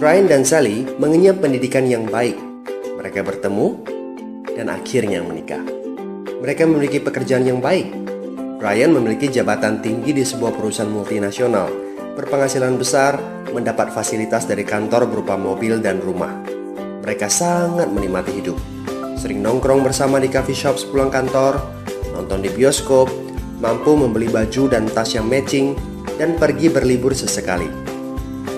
Brian dan Sally mengenyam pendidikan yang baik. Mereka bertemu dan akhirnya menikah. Mereka memiliki pekerjaan yang baik. Brian memiliki jabatan tinggi di sebuah perusahaan multinasional, berpenghasilan besar, mendapat fasilitas dari kantor berupa mobil dan rumah. Mereka sangat menikmati hidup. Sering nongkrong bersama di coffee shop sepulang kantor, nonton di bioskop, mampu membeli baju dan tas yang matching, dan pergi berlibur sesekali.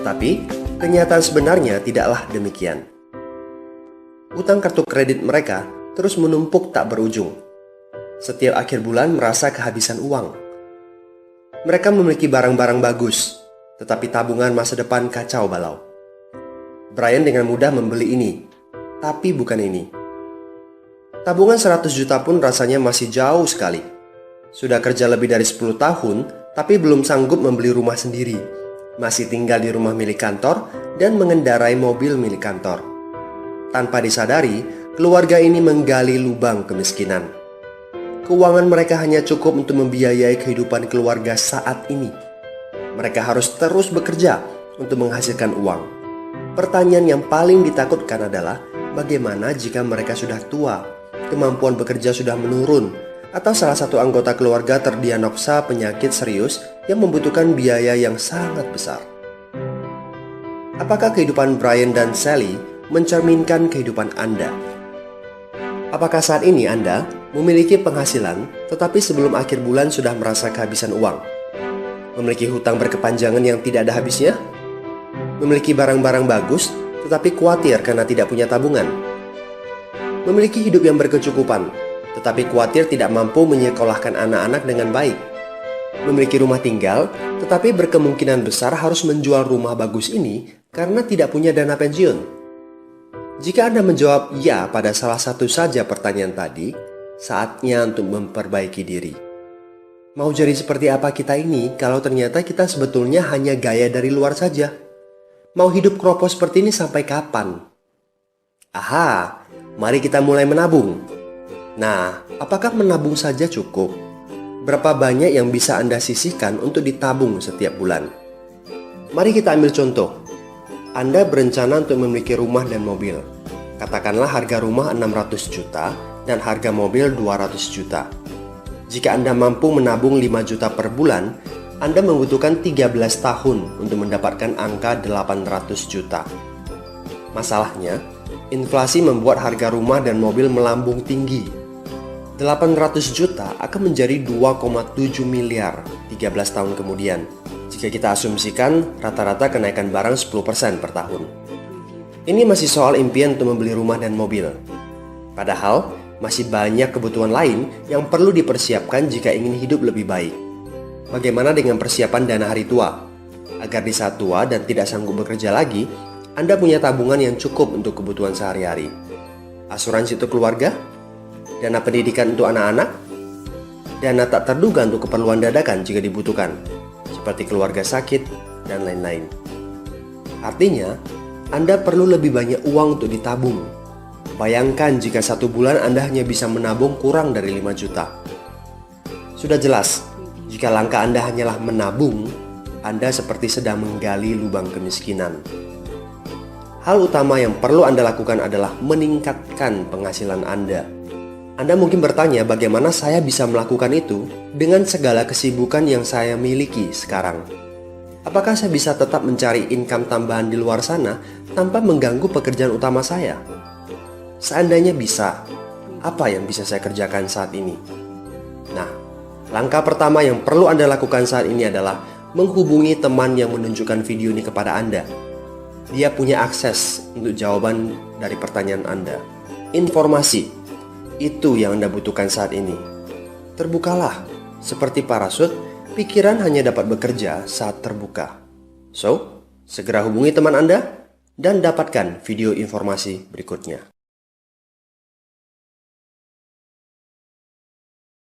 Tapi, kenyataan sebenarnya tidaklah demikian. Utang kartu kredit mereka terus menumpuk tak berujung. Setiap akhir bulan merasa kehabisan uang. Mereka memiliki barang-barang bagus, tetapi tabungan masa depan kacau balau. Brian dengan mudah membeli ini, tapi bukan ini. Tabungan 100 juta pun rasanya masih jauh sekali. Sudah kerja lebih dari 10 tahun, tapi belum sanggup membeli rumah sendiri. Masih tinggal di rumah milik kantor dan mengendarai mobil milik kantor. Tanpa disadari, keluarga ini menggali lubang kemiskinan. Keuangan mereka hanya cukup untuk membiayai kehidupan keluarga saat ini. Mereka harus terus bekerja untuk menghasilkan uang. Pertanyaan yang paling ditakutkan adalah bagaimana jika mereka sudah tua, kemampuan bekerja sudah menurun, atau salah satu anggota keluarga terdiagnosa penyakit serius yang membutuhkan biaya yang sangat besar. Apakah kehidupan Brian dan Sally mencerminkan kehidupan Anda? Apakah saat ini Anda memiliki penghasilan, tetapi sebelum akhir bulan sudah merasa kehabisan uang? Memiliki hutang berkepanjangan yang tidak ada habisnya? Memiliki barang-barang bagus, tetapi khawatir karena tidak punya tabungan? Memiliki hidup yang berkecukupan, tetapi khawatir tidak mampu menyekolahkan anak-anak dengan baik? Memiliki rumah tinggal, tetapi berkemungkinan besar harus menjual rumah bagus ini karena tidak punya dana pensiun? Jika Anda menjawab ya pada salah satu saja pertanyaan tadi, saatnya untuk memperbaiki diri. Mau jadi seperti apa kita ini kalau ternyata kita sebetulnya hanya gaya dari luar saja? Mau hidup kropos seperti ini sampai kapan? Aha, mari kita mulai menabung. Nah, apakah menabung saja cukup? Berapa banyak yang bisa Anda sisihkan untuk ditabung setiap bulan? Mari kita ambil contoh. Anda berencana untuk memiliki rumah dan mobil. Katakanlah harga rumah 600 juta dan harga mobil 200 juta. Jika Anda mampu menabung 5 juta per bulan, Anda membutuhkan 13 tahun untuk mendapatkan angka 800 juta. Masalahnya, inflasi membuat harga rumah dan mobil melambung tinggi. 800 juta akan menjadi 2,7 miliar 13 tahun kemudian. Jika kita asumsikan rata-rata kenaikan barang 10% per tahun. Ini masih soal impian untuk membeli rumah dan mobil. Padahal, masih banyak kebutuhan lain yang perlu dipersiapkan jika ingin hidup lebih baik. Bagaimana dengan persiapan dana hari tua? Agar di saat tua dan tidak sanggup bekerja lagi, Anda punya tabungan yang cukup untuk kebutuhan sehari-hari. Asuransi untuk keluarga? Dana pendidikan untuk anak-anak? Dana tak terduga untuk keperluan dadakan jika dibutuhkan, seperti keluarga sakit, dan lain-lain. Artinya, Anda perlu lebih banyak uang untuk ditabung. Bayangkan jika satu bulan Anda hanya bisa menabung kurang dari 5 juta. Sudah jelas, jika langkah Anda hanyalah menabung, Anda seperti sedang menggali lubang kemiskinan. Hal utama yang perlu Anda lakukan adalah meningkatkan penghasilan Anda. Anda mungkin bertanya bagaimana saya bisa melakukan itu dengan segala kesibukan yang saya miliki sekarang. Apakah saya bisa tetap mencari income tambahan di luar sana tanpa mengganggu pekerjaan utama saya? Seandainya bisa, apa yang bisa saya kerjakan saat ini? Nah, langkah pertama yang perlu Anda lakukan saat ini adalah menghubungi teman yang menunjukkan video ini kepada Anda. Dia punya akses untuk jawaban dari pertanyaan Anda. Informasi, itu yang Anda butuhkan saat ini. Terbukalah, seperti parasut, pikiran hanya dapat bekerja saat terbuka. So, segera hubungi teman Anda dan dapatkan video informasi berikutnya.